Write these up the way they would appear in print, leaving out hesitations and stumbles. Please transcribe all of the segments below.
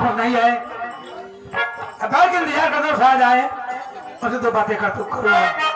आप नहीं है, बैठ के इंतजार कर दो, शायद आए, मुझे दो बातें कर तू करूँगा।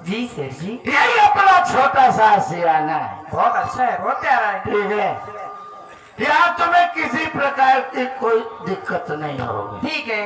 जी सेठ जी, यही अपना छोटा सा सियाना है। बहुत अच्छा है, बहुत प्यारा है। ठीक है, यहाँ तुम्हें किसी प्रकार की कोई दिक्कत नहीं होगी। ठीक है।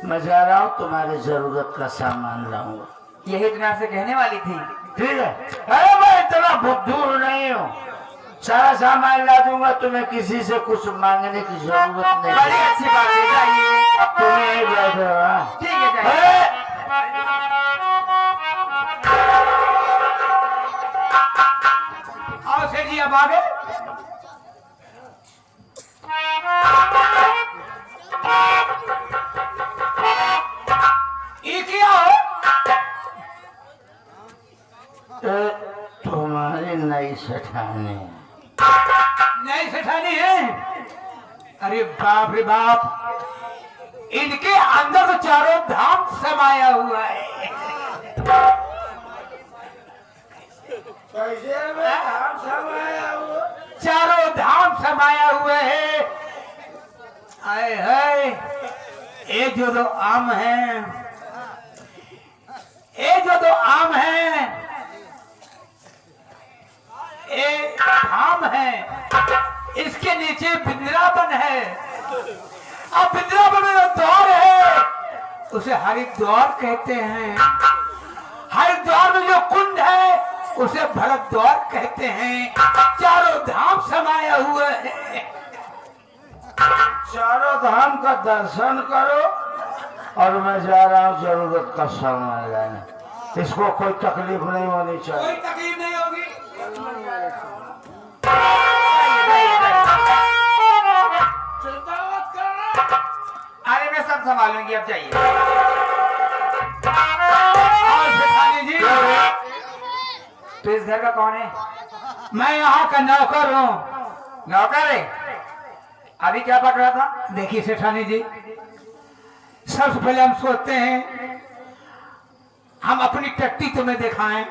मैं जा रहा हूँ, तुम्हारी जरूरत का सामान लाऊंगा। यही तो मैं आपसे कहने वाली थी। ठीक है, अरे मैं इतना बुद्धूर नहीं हूँ, सारा सामान ला दूंगा, तुम्हें किसी से कुछ मांगने की जरूरत नहीं। बड़ी अच्छी बात है, जाइए। तुम्हें ठीक है, जाइए। आओ सेठ जी, अब आ गए। ये क्या हो? तुम्हारी नई सेठानी। नई सेठानी है? अरे बाप रे बाप, इनके अंदर तो चारों धाम समाया हुआ है। चारों धाम समाया हुआ है। आए हाय, ये जो दो आम है, ये जो दो आम है, ये धाम है, इसके नीचे बिंद्रावन है। अब बिंद्रावन में जो द्वार है उसे हरिद्वार कहते हैं। हरिद्वार में जो कुंड है उसे भरद्वार कहते हैं। चारों धाम समाया हुआ है। चारों धाम का दर्शन करो और मैं जा रहा हूँ जरूरत का सामान लाने। इसको कोई तकलीफ नहीं होनी चाहिए। कोई तकलीफ नहीं होगी। अरे मैं सब संभालूंगी, अब जाइए। और सेठानी जी, तो इस घर का कौन है? मैं यहाँ का नौकर हूँ। नौकर है? अभी क्या पक रहा था? देखिए सेठानी जी, सबसे पहले हम सोचते हैं हम अपनी टट्टी तुम्हें दिखाएं।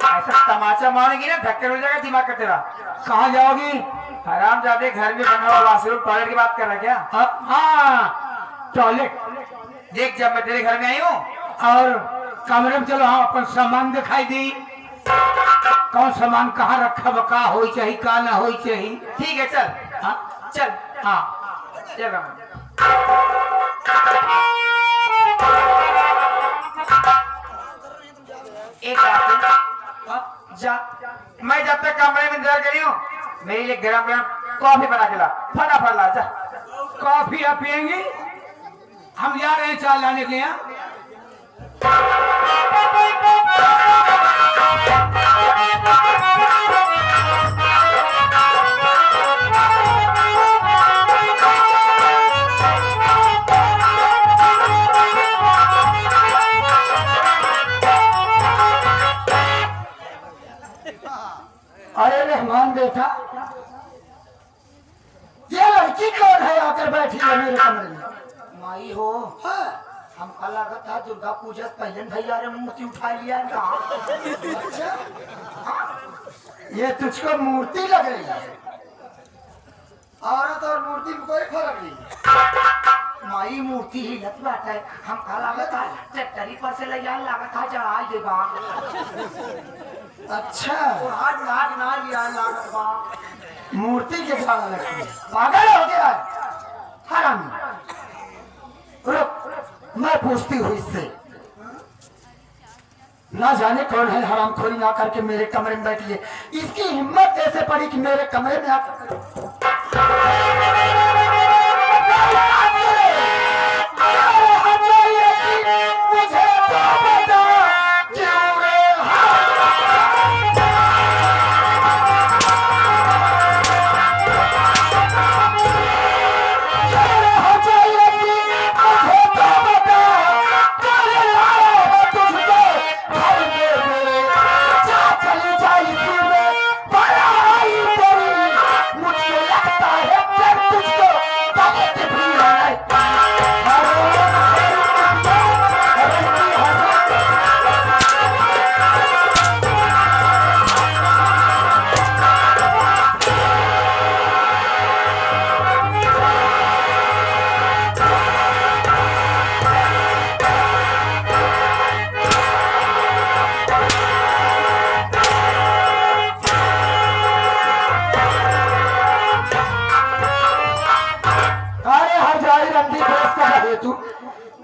ऐसा तमाचा मारेगी ना, धक्के हो जाएगा दिमाग का तेरा। कहाँ जाओगी? हराम जाते, घर में बना हुआ वाशरूम टॉयलेट की बात कर रहा है क्या? हाँ, टॉयलेट। देख, जब मैं तेरे घर में आई हूँ और कमरे में चलो, हाँ अपन सामान दिखाई दी। कौन सामान कहाँ रखा हुआ, का हो चाहिए का ना हो चाहिए। ठीक है, चल। हाँ चल, हाँ चल रमन। एक बात है, जा, मैं जब तक कमरे में इंतजार करी हूँ, मेरे लिए गरम गरम कॉफी बना के ला, फटाफट ला जा। कॉफी आप पियेंगी? हम जा रहे हैं चाय लाने के लिए। अरे रहमान बेटा, ये लड़की कौन है आकर बैठी है मेरे कमरे में? माई हो, हम अलग था दुर्गा पूजा पहले भैया रे मूर्ति उठा लिया अच्छा, ये तुझको मूर्ति लग रही है? औरत और मूर्ति में कोई फर्क नहीं। माई मूर्ति ही लत बात है। हम अलग था ट्रैक्टरी पर से ले जाने लगा था, चढ़ा देगा। अच्छा, आज आज ना लिया लागत बा। मूर्ति के कारण रखी, पागल हो गया है हरामी। रुक, मैं पूछती हूँ इससे। ना जाने कौन है हरामखोरी ना करके मेरे कमरे में बैठी है। इसकी हिम्मत कैसे पड़ी कि मेरे कमरे में आकर मुझे तो बता क्यों रे हो जाए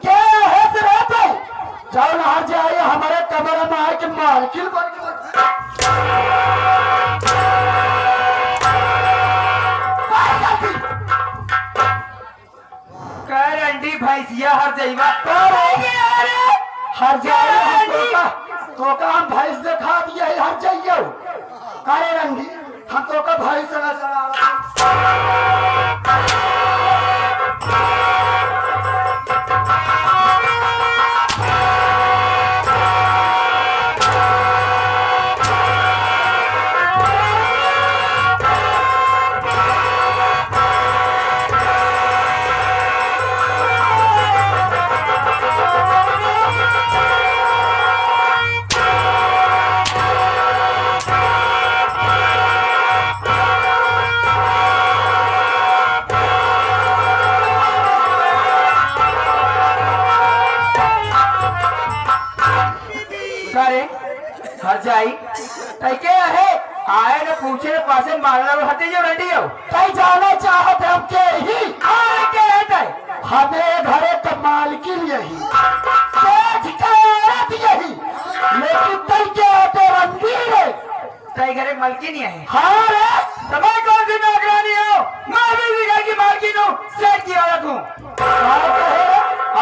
क्या है तेरा तो जाओ ना जाए हमारे कमरे में आए कि मालकिन बन के कह रंडी भैंसिया हर जइबा हर जाए तो का हम भैंस दिखा दिए हर जाइयो कारे रंगी हम तो का भैंस ना चला करे हर जाई तई के है आए न पूछे पासे मारना हटे जो रंडी हो कहीं जाना चाहत हम के ही आए के है तई हमें घरे का मालकिन यही सेठ का औरत यही लेकिन तई के आते रंगी है तई घरे मलकी नहीं है हाँ रे तुम्हें कौन सी नौकरानी हो मैं भी घर की मालकिन हूँ सेठ की औरत हूँ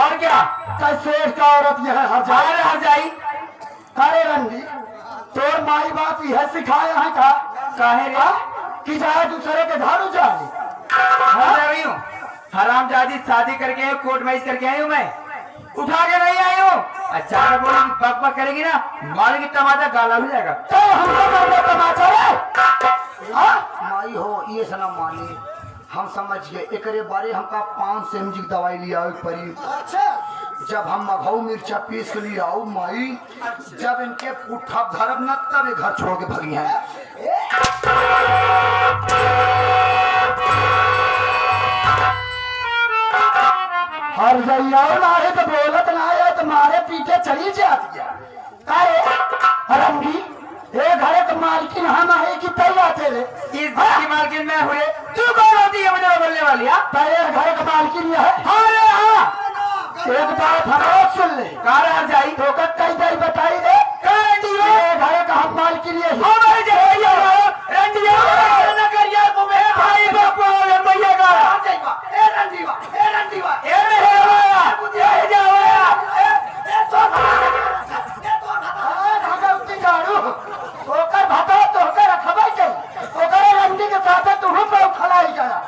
और क्या कई सेठ का औरत यह हर जाई अरे रंगी तोर माई बाप यह सिखाया है का काहे रे कि जाए दूसरे के घर जाए हर जा रही हूँ हराम जादी शादी करके आई कोर्ट मैच करके आई हूँ मैं उठा के नहीं आई हूँ अच्छा बोलेगी बक बक करेगी ना मारेगी टमाटर गाला हो जाएगा तो हमको तमाचा रे माई हो ये सना मानी हम समझ गए एकरे बारे हमका 500 mg दवाई लिया परी जब हम मघऊ मिर्चा पीस के लिए आओ माई जब इनके पुट्ठा धरब न तब ये घर छोड़ के भगी हैं हर जइयो ना है तो बोलत ना है तो मारे पीछे चली जाती है अरे रंगी ये घरे के मालकिन हम है कि तैयार थे रे इस घर की मालकिन मैं हुए तू कौन होती है मुझे बोलने वाली पहले घरे के मालकिन ये है अरे हाँ एक बात हम सुन ले कार जाई तो कई बार बताई दे ये घरे का हम मालकिन ये है हमारे जैसे रंडिया न कर यार तुम्हें भाई बापू भैया का ए रंडीवा ए मेरे ये जाओ ओकर भाता तो होकर रखबे के ओकर रंडी के साथ तू हम लोग खलाई गया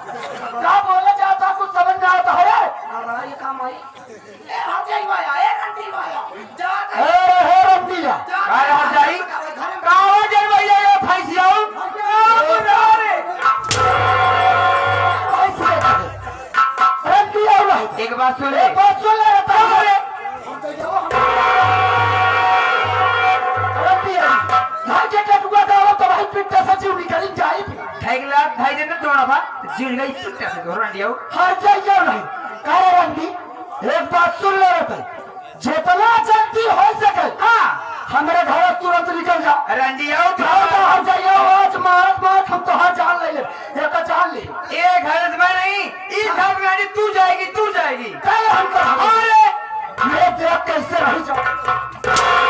का बोले जाता कुछ समझ ना आता है अरे ये काम आई ए हट जाइबा ए रंडीवा जा ए रंडीवा कार हट जाई कावा जन भैया ये फैसिया रंडीवा एक बात सुन ले ढाई दिन तोड़ा था जिड़ गई सुट्टा से घर रंडिया हर जाइयो नहीं कारे रंडी एक बात सुन ले रहे जितना जल्दी हो सके हाँ हमारे घर तुरंत निकल जा रंडिया हर जाइयो आज मार हम तो हर जान ले एक जान ले ये घर में नहीं इस घर में तू जाएगी कल हम कर अरे मैं देख कैसे रह जाऊं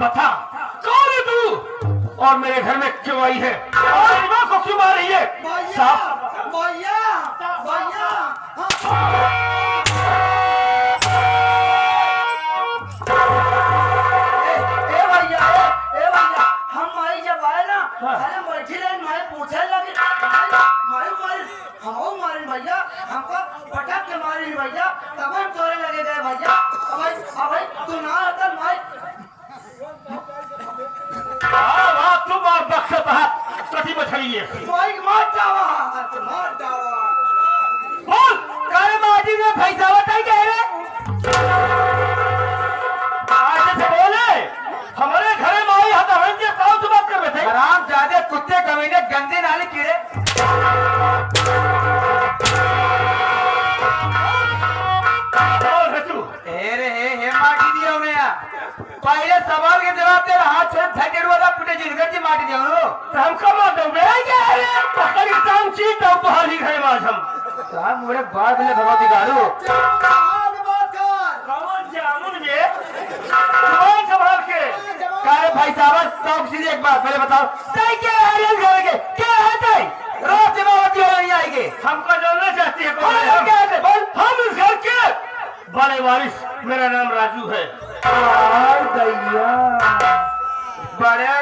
बता कौन है तू और मेरे घर में क्यों आई है और माँ को क्यों मार रही है साहब हम माई जब आए ना अरे बैठी रहे मैं पूछे लगे मछली है। माई मार डावा, मार डावा। बोल करे माटी में पैसा बताई कह रहे आज से बोले हमारे घरे माई हता हन के कौन सी बात कर रहे थे? हराम जादे कुत्ते कमीने गंदे नाले कीड़े। बोल रचू हे माटी दियो मैं पहले सवाल के जवाब तेरा हाथ छोड़ थकेड़ वाला पुटे जिनकर जी माटी दियो नो हमका मार दो मेरा क्या है? पकड़ के काम चीज दो पहाड़ी घरे माज हम। साहब मोरे बाल में भगवती गालू आज बात कर। कौन जामुन ये? कौन संभाल के? कारे भाई साहब सब सीधे एक बात पहले बताओ तय क्या है ये घर के क्या है तय रोज जमावती हो नहीं आएगी हमको जानना चाहती है कौन है हम हम? क्या है बोल हम इस घर के बड़े वारिस। मेरा नाम राजू है। और दैया बड़े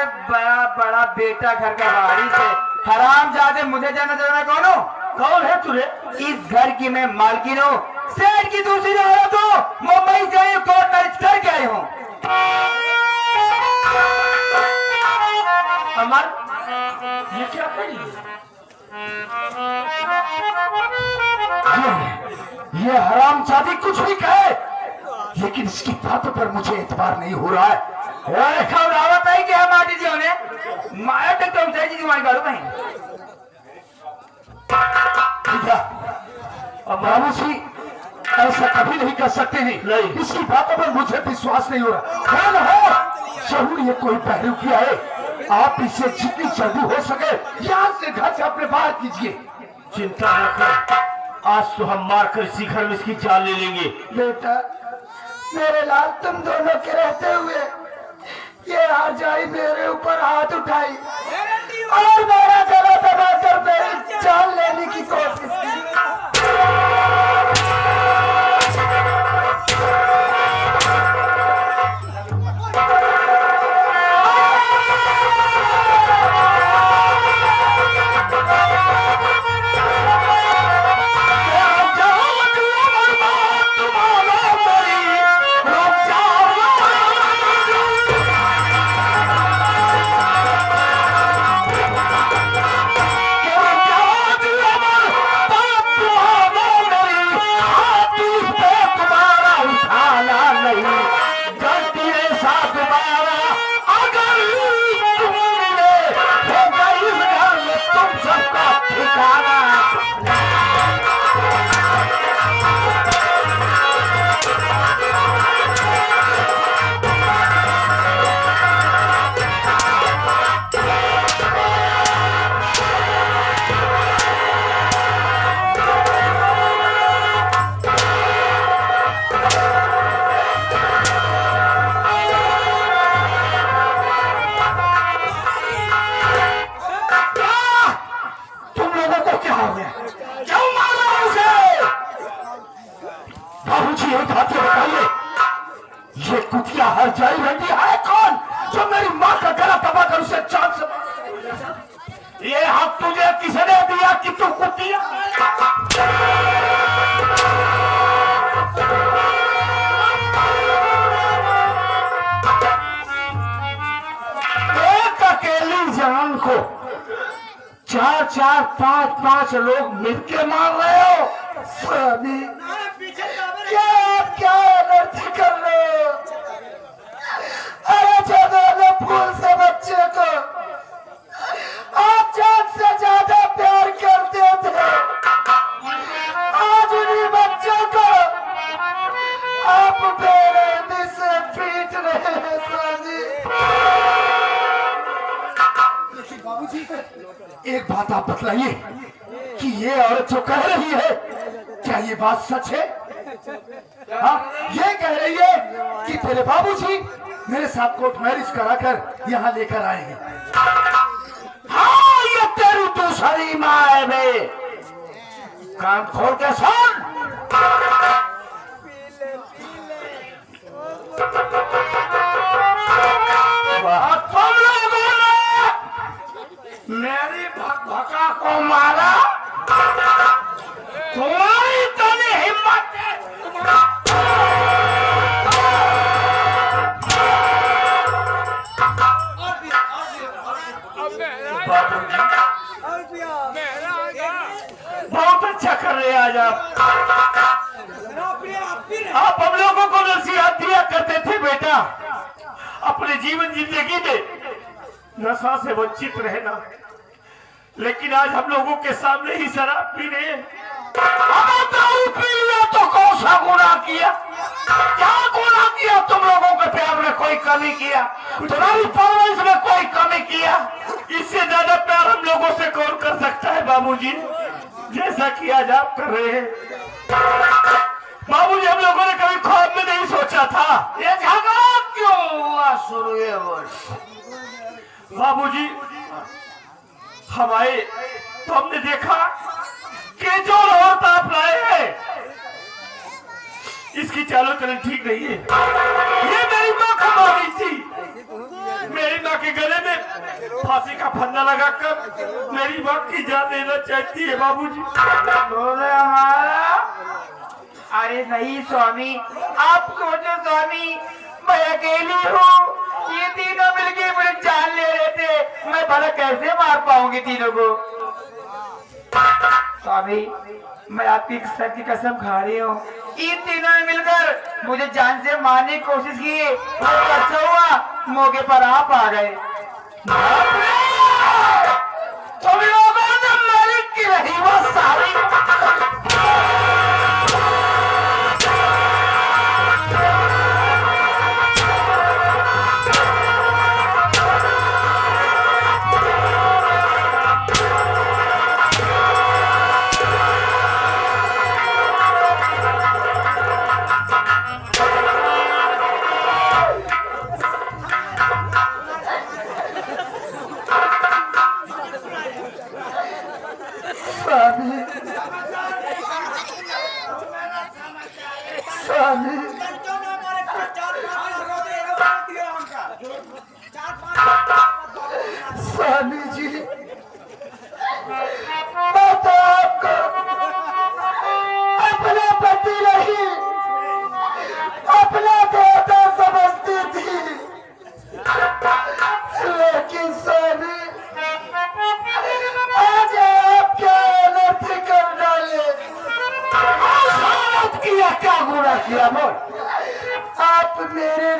बड़ा बेटा घर का वारिस है हराम जादे मुझे जाना मैं कौन हूँ कौन है तुझे? इस घर की मैं मालकिन हूँ सेठ की दूसरी औरत हूँ मुंबई से आई कोर्ट मैरिज करके आई हूँ अमर ये क्या करी? ये हराम जादी कुछ भी कहे, लेकिन इसकी बातों पर मुझे एतबार नहीं हो रहा है। खबरावत है कि हम माटी जी होने माया तक तो उठाई जी तुम्हारी गाड़ू कहीं बाबू जी ऐसा कभी नहीं कर सकते हैं। नहीं। इसकी बातों पर मुझे विश्वास नहीं हो रहा। कौन है? जरूर ये कोई पहलू किया है। आप इसे जितनी जल्दी हो सके यहाँ से घर से अपने बाहर कीजिए। चिंता न कर, आज तो हम मारकर इसी घर में इसकी जान ले लेंगे। बेटा मेरे लाल तुम दोनों के रहते हुए ये हरजाई मेरे ऊपर हाथ उठाई और मेरा गला दबाकर मेरी जान लेने की कोशिश की। कुतिया हरजाई रंडी है कौन जो मेरी माँ का गला दबाकर उसे जान से ये हक तुझे किसने दिया कि तू कुतिया? एक अकेली जान को चार चार पांच पांच लोग मिलके मार रहे हो। स्वामी क्या आप क्या अनर्थ कर रहे हो? अरे जब फूल से बच्चे को आप जान से ज्यादा प्यार करते थे, आज उन्हीं बच्चों को आप बेरहमी से पीट रहे हैं। स्वामी एक बात आप बतलाइए कि ये औरत जो कह रही है क्या ये बात सच है? हाँ, ये कह रही है कि तेरे बाबूजी मेरे साथ कोर्ट मैरिज कराकर यहाँ लेकर आए हैं। हाँ, ये तेरी दूसरी माँ है बे। कान खोल के सुन। तुम लोगों ने मेरी भक्का को मारा, तुम्हारी इतनी हिम्मत है? बाबूजी अच्छा कर रहे हैं आज आप हम लोगों को नसीहत दिया करते थे बेटा, अपने जीवन जिंदगी में नशा से वंचित रहना, लेकिन आज हम लोगों के सामने ही शराब पी रहे हैं। हमें दारू पी लिया तो कौन सा गुनाह किया? क्या गुनाह किया? तुम लोगों के प्यार में कोई कमी किया? तुम्हारी परवरिश में कोई कमी किया? इससे ज्यादा प्यार हम लोगों से कौन कर सकता है बाबूजी, जैसा कि आज आप कर रहे हैं। बाबूजी, हम लोगों ने कभी ख्वाब में नहीं सोचा था ये झगड़ा क्यों हुआ शुरू ये वर्ष? बाबूजी, हम आए तो हमने देखा कि जो औरत आप लाए हैं इसकी चालों चलन ठीक नहीं है। ये मेरी माँ कमा रही थी, मेरी माँ के गले में फांसी का फंदा लगाकर मेरी माँ की जान लेना चाहती है बाबूजी। बोले हमारा, अरे नहीं स्वामी, आप सोचो स्वामी, मैं अकेली हूँ, ये तीनों मिलके मुझे जान ले रहे थे, मैं भला कैसे मार पाऊंगी तीनों को। स्वामी, मैं आपकी सर की कसम खा रही हूँ, इन तीनों ने मिलकर मुझे जान से मारने की कोशिश की, और अच्छा हुआ मौके पर आप आ गए। तुम लोगों ने मेरी की रही वो सारी स्वामी जी, मैं तो आपको अपना पति नहीं, अपना देवता समझती थी, लेकिन स्वामी आज आप क्या अनर्थ कर डाले? किया क्या गुनाह किया? बोल। आप मेरे